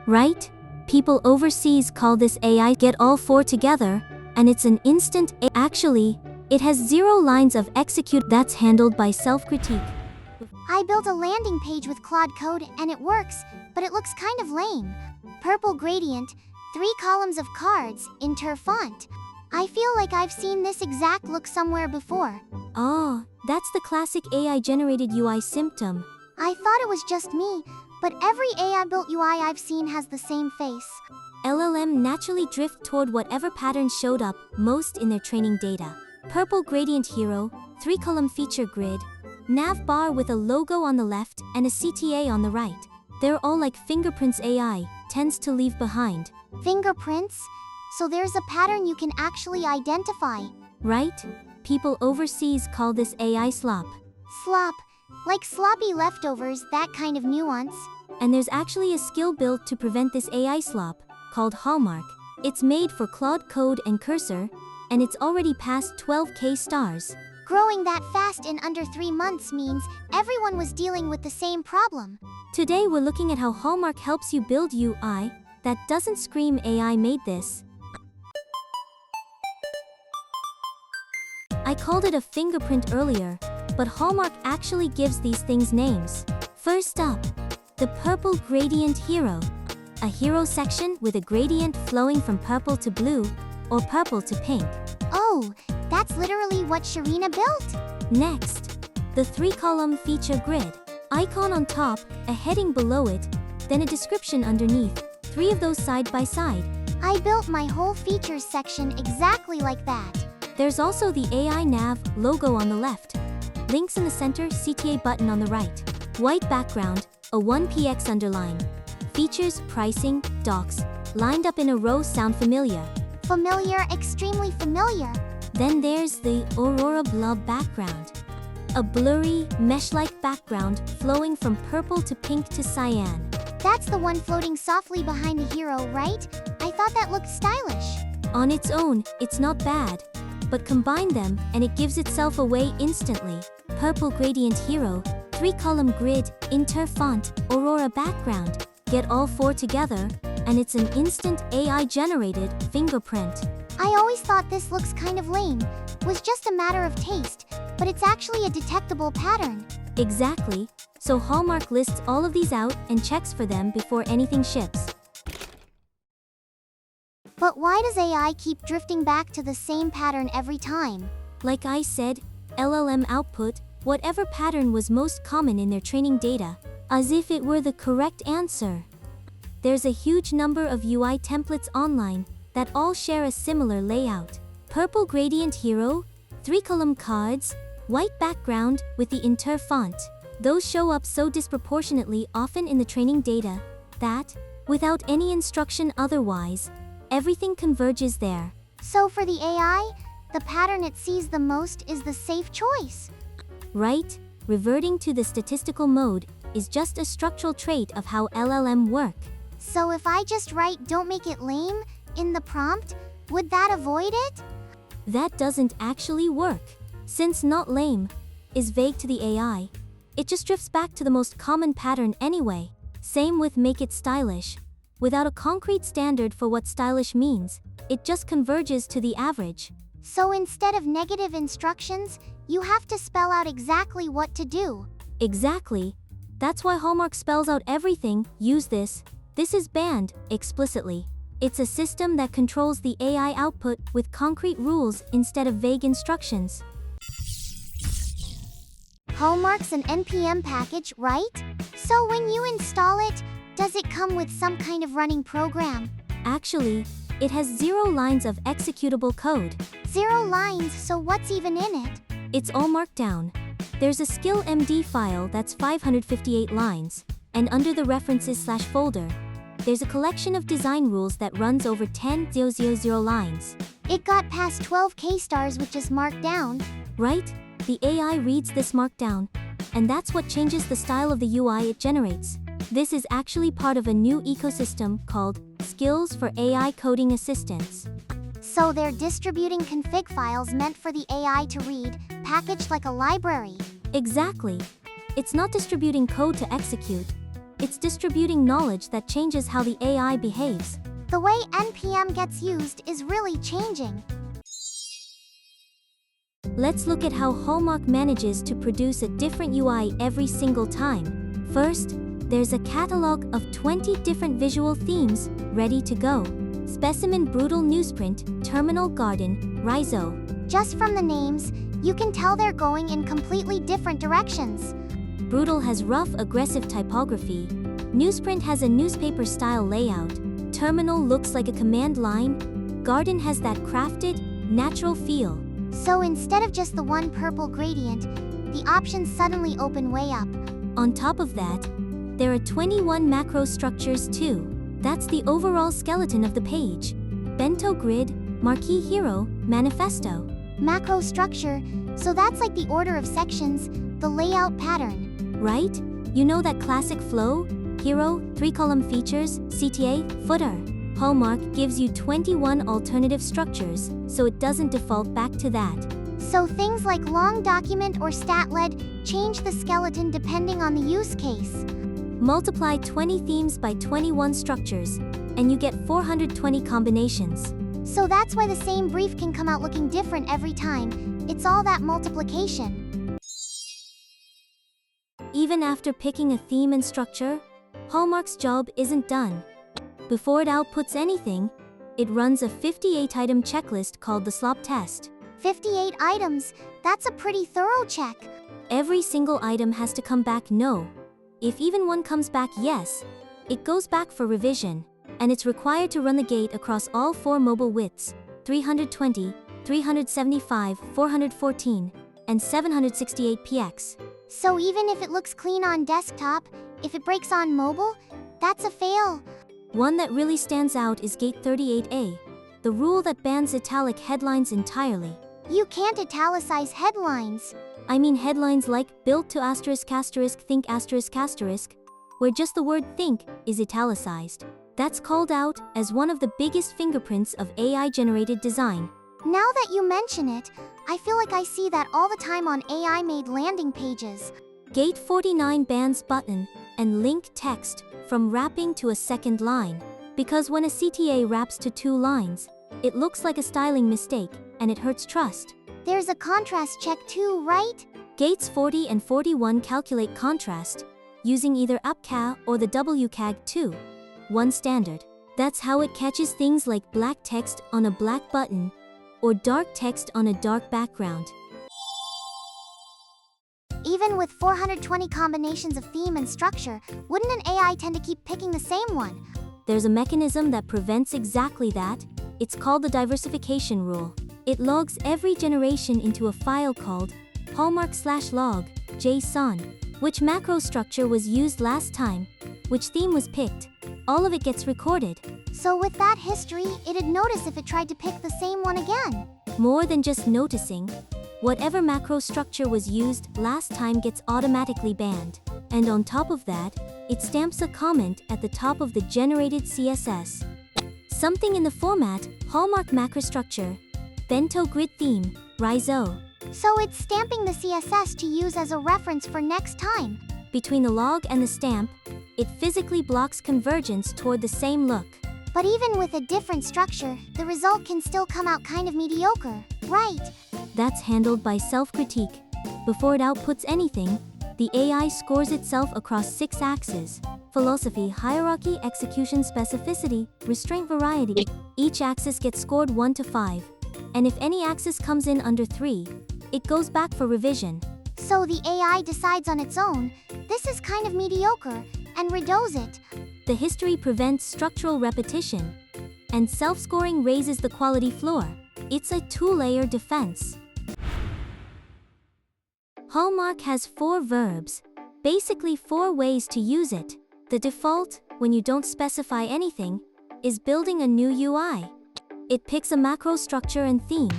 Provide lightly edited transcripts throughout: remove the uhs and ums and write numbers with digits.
Right? People overseas call this AI get all four together, and it's an instant Actually, it has 0 lines of execute that's handled by self-critique. I built a landing page with Claude Code and it works, but it looks kind of lame. Purple gradient, 3 columns of cards, inter font. I feel like I've seen this exact look somewhere before. Oh, that's the classic AI-generated UI symptom. I thought it was just me, but every AI-built UI I've seen has the same face. LLM naturally drift toward whatever patterns showed up most in their training data. Purple gradient hero, 3-column feature grid, nav bar with a logo on the left and a CTA on the right. They're all like fingerprints AI tends to leave behind. Fingerprints? So there's a pattern you can actually identify. Right? People overseas call this AI-slop. Slop. Like sloppy leftovers, that kind of nuance. And there's actually a skill built to prevent this AI-slop, called Hallmark. It's made for Claude Code and Cursor, and it's already passed 12K stars. Growing that fast in under 3 months means everyone was dealing with the same problem. Today we're looking at how Hallmark helps you build UI that doesn't scream AI made this. I called it a fingerprint earlier, but Hallmark actually gives these things names. First up, the purple gradient hero. A hero section with a gradient flowing from purple to blue or purple to pink. Oh, that's literally what Sharina built. Next, the 3-column feature grid. Icon on top, a heading below it, then a description underneath. 3 of those side by side. I built my whole features section exactly like that. There's also the AI nav logo on the left. Links in the center, CTA button on the right. White background, a 1px underline. Features, pricing, docs, lined up in a row sound familiar. Familiar, extremely familiar. Then there's the Aurora blob background. A blurry, mesh-like background flowing from purple to pink to cyan. That's the one floating softly behind the hero, right? I thought that looked stylish. On its own, it's not bad. But combine them, and it gives itself away instantly. Purple gradient hero, 3-column grid, inter font, Aurora background. Get all 4 together, and it's an instant AI-generated fingerprint. I always thought this looks kind of lame, was just a matter of taste, but it's actually a detectable pattern. Exactly. So Hallmark lists all of these out and checks for them before anything ships. But why does AI keep drifting back to the same pattern every time? Like I said, LLM output whatever pattern was most common in their training data, as if it were the correct answer. There's a huge number of UI templates online that all share a similar layout. Purple gradient hero, 3-column cards, white background with the inter font. Those show up so disproportionately often in the training data that, without any instruction otherwise, everything converges there. So for the AI, the pattern it sees the most is the safe choice. Right? Reverting to the statistical mode is just a structural trait of how LLM work. So if I just write "don't make it lame" in the prompt, would that avoid it? That doesn't actually work. Since not lame is vague to the AI, it just drifts back to the most common pattern anyway. Same with make it stylish. Without a concrete standard for what stylish means, it just converges to the average. So instead of negative instructions, you have to spell out exactly what to do. Exactly. That's why Hallmark spells out everything. Use this. This is banned, explicitly. It's a system that controls the AI output with concrete rules instead of vague instructions. Hallmark's an NPM package, right? So when you install it, does it come with some kind of running program? Actually, it has 0 lines of executable code. 0 lines, so what's even in it? It's all Markdown. There's a skill MD file that's 558 lines, and under the references/folder, there's a collection of design rules that runs over 10,000 lines. It got past 12K stars with just Markdown. Right? The AI reads this Markdown, and that's what changes the style of the UI it generates. This is actually part of a new ecosystem called Skills for AI Coding Assistants. So they're distributing config files meant for the AI to read, packaged like a library. Exactly. It's not distributing code to execute. It's distributing knowledge that changes how the AI behaves. The way NPM gets used is really changing. Let's look at how Hallmark manages to produce a different UI every single time. First, there's a catalog of 20 different visual themes ready to go. Specimen Brutal Newsprint, Terminal Garden, Rhizo. Just from the names, you can tell they're going in completely different directions. Brutal has rough, aggressive typography. Newsprint has a newspaper-style layout. Terminal looks like a command line. Garden has that crafted, natural feel. So instead of just the one purple gradient, the options suddenly open way up. On top of that, there are 21 macro structures too. That's the overall skeleton of the page. Bento grid, marquee hero, manifesto. Macro structure, so that's like the order of sections, the layout pattern. Right? You know that classic flow? Hero, 3-column features, CTA, footer. Hallmark gives you 21 alternative structures, so it doesn't default back to that. So things like long document or stat-led change the skeleton depending on the use case. Multiply 20 themes by 21 structures, and you get 420 combinations. So that's why the same brief can come out looking different every time. It's all that multiplication. Even after picking a theme and structure, Hallmark's job isn't done. Before it outputs anything, it runs a 58-item checklist called the SLOP test. 58 items, that's a pretty thorough check. Every single item has to come back no. If even one comes back yes, it goes back for revision, and it's required to run the gate across all 4 mobile widths, 320, 375, 414, and 768 px. So even if it looks clean on desktop, if it breaks on mobile, that's a fail. One that really stands out is Gate 38A, the rule that bans italic headlines entirely. You can't italicize headlines. I mean headlines like built to think where just the word think is italicized. That's called out as one of the biggest fingerprints of AI-generated design. Now that you mention it, I feel like I see that all the time on AI-made landing pages. Gate 49 bans button and link text from wrapping to a second line, because when a CTA wraps to 2 lines, it looks like a styling mistake, and it hurts trust. There's a contrast check too, right? Gates 40 and 41 calculate contrast, using either UPCA or the WCAG2, one standard. That's how it catches things like black text on a black button, or dark text on a dark background. Even with 420 combinations of theme and structure, wouldn't an AI tend to keep picking the same one? There's a mechanism that prevents exactly that. It's called the diversification rule. It logs every generation into a file called Hallmark/log JSON. Which macro structure was used last time? Which theme was picked? All of it gets recorded. So with that history, it'd notice if it tried to pick the same one again. More than just noticing, whatever macro structure was used last time gets automatically banned. And on top of that, it stamps a comment at the top of the generated CSS. Something in the format, Hallmark macrostructure, Bento grid theme, Rhizo. So it's stamping the CSS to use as a reference for next time. Between the log and the stamp, it physically blocks convergence toward the same look. But even with a different structure, the result can still come out kind of mediocre, right? That's handled by self-critique. Before it outputs anything, the AI scores itself across 6 axes: philosophy, hierarchy, execution, specificity, restraint, variety. Each axis gets scored 1 to 5. And if any axis comes in under 3, it goes back for revision. So the AI decides on its own, this is kind of mediocre, and redoes it. The history prevents structural repetition, and self-scoring raises the quality floor. It's a 2-layer defense. Hallmark has 4 verbs, basically 4 ways to use it. The default, when you don't specify anything, is building a new UI. It picks a macro structure and theme,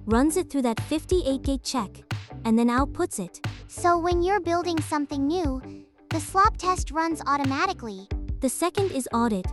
runs it through that 58-gate check, and then outputs it. So when you're building something new, the SLOP test runs automatically. The second is audit.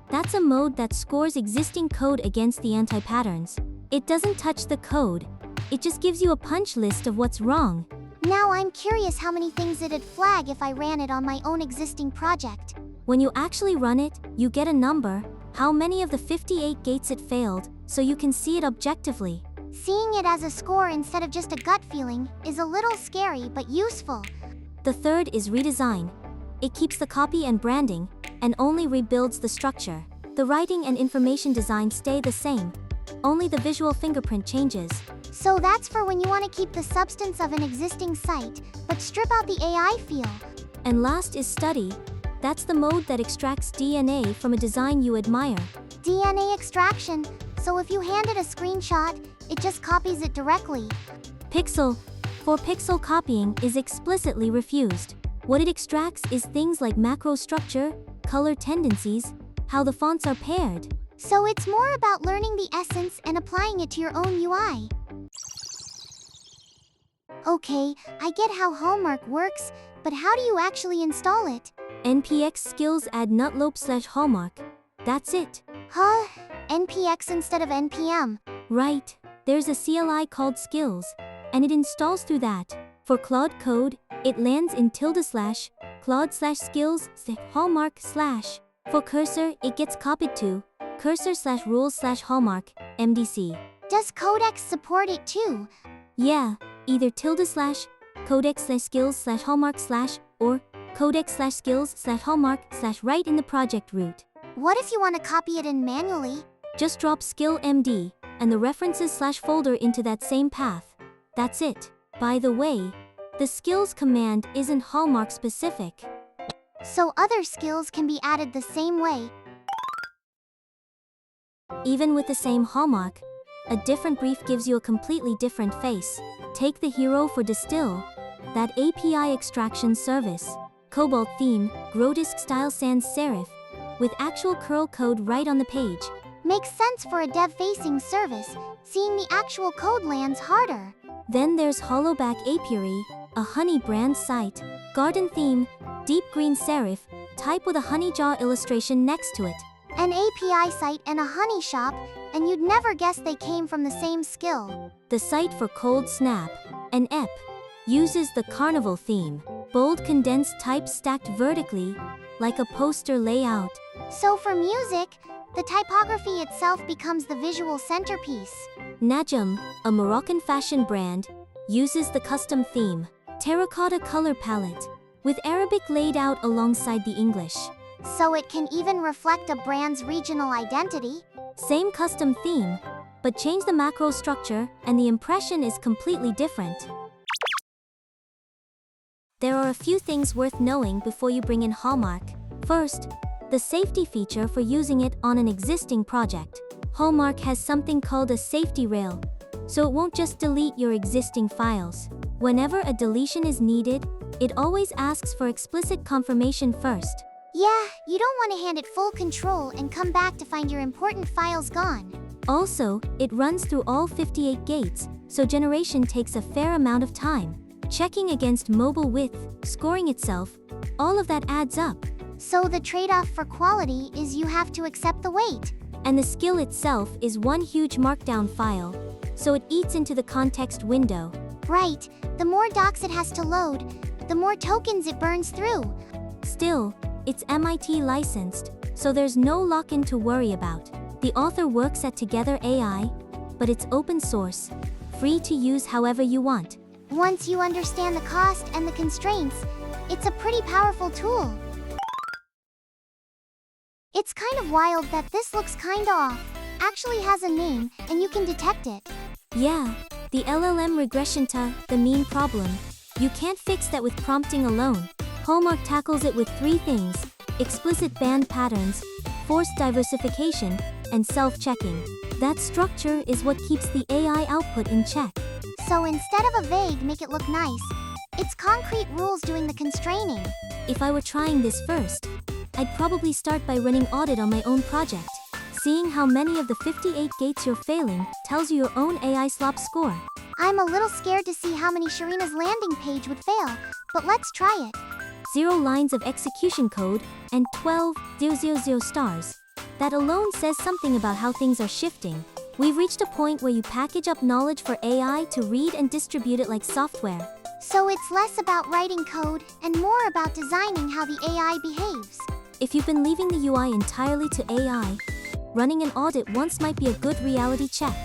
That's a mode that scores existing code against the anti-patterns. It doesn't touch the code, it just gives you a punch list of what's wrong. Now I'm curious how many things it'd flag if I ran it on my own existing project. When you actually run it, you get a number, how many of the 58 gates it failed, so you can see it objectively. Seeing it as a score instead of just a gut feeling is a little scary but useful. The third is redesign. It keeps the copy and branding, and only rebuilds the structure. The writing and information design stay the same. Only the visual fingerprint changes. So that's for when you want to keep the substance of an existing site, but strip out the AI feel. And last is study. That's the mode that extracts DNA from a design you admire. DNA extraction, so if you hand it a screenshot, it just copies it directly. Pixel, for pixel copying, is explicitly refused. What it extracts is things like macro structure, color tendencies, how the fonts are paired. So it's more about learning the essence and applying it to your own UI. Okay, I get how Hallmark works, but how do you actually install it? npx skills add nutlope/hallmark. That's it. Huh? npx instead of npm. Right. There's a CLI called skills, and it installs through that. For Claude Code, it lands in ~Claude/skills/hallmark/. For cursor, it gets copied to cursor/rules/hallmark, MDC. Does Codex support it too? Yeah, either ~codex/skills/hallmark/ or codex/skills/hallmark/ right in the project root. What if you want to copy it in manually? Just drop skill MD and the references/folder into that same path. That's it. By the way, the skills command isn't Hallmark specific. So other skills can be added the same way. Even with the same Hallmark, a different brief gives you a completely different face. Take the hero for Distill, that API extraction service. Cobalt theme, Grotesque style sans serif, with actual curl code right on the page. Makes sense for a dev-facing service. Seeing the actual code lands harder. Then there's Hollowback Apiary, a honey brand site. Garden theme, deep green serif, type with a honey jaw illustration next to it. An API site and a honey shop, and you'd never guess they came from the same skill. The site for Cold Snap, an EP, uses the Carnival theme. Bold condensed type stacked vertically, like a poster layout. So for music, the typography itself becomes the visual centerpiece. Najm, a Moroccan fashion brand, uses the custom theme. Terracotta color palette, with Arabic laid out alongside the English. So it can even reflect a brand's regional identity. Same custom theme, but change the macro structure and the impression is completely different. There are a few things worth knowing before you bring in Hallmark. First, the safety feature for using it on an existing project. Hallmark has something called a safety rail, so it won't just delete your existing files. Whenever a deletion is needed, it always asks for explicit confirmation first. Yeah, you don't want to hand it full control and come back to find your important files gone. Also, it runs through all 58 gates, so generation takes a fair amount of time. Checking against mobile width, scoring itself, all of that adds up. So the trade-off for quality is you have to accept the weight. And the skill itself is one huge Markdown file, so it eats into the context window. Right, the more docs it has to load, the more tokens it burns through. Still, it's MIT licensed, so there's no lock-in to worry about. The author works at Together AI, but it's open source, free to use however you want. Once you understand the cost and the constraints, it's a pretty powerful tool. It's kind of wild that this looks kinda off, actually has a name, and you can detect it. Yeah, the LLM regression to the mean problem. You can't fix that with prompting alone. Hallmark tackles it with three things: explicit band patterns, forced diversification, and self-checking. That structure is what keeps the AI output in check. So instead of a vague make it look nice, it's concrete rules doing the constraining. If I were trying this first, I'd probably start by running audit on my own project. Seeing how many of the 58 gates you're failing tells you your own AI-slop score. I'm a little scared to see how many Sharina's landing page would fail, but let's try it. 0 lines of execution code and 12,000 stars. That alone says something about how things are shifting. We've reached a point where you package up knowledge for AI to read and distribute it like software. So it's less about writing code and more about designing how the AI behaves. If you've been leaving the UI entirely to AI, running an audit once might be a good reality check.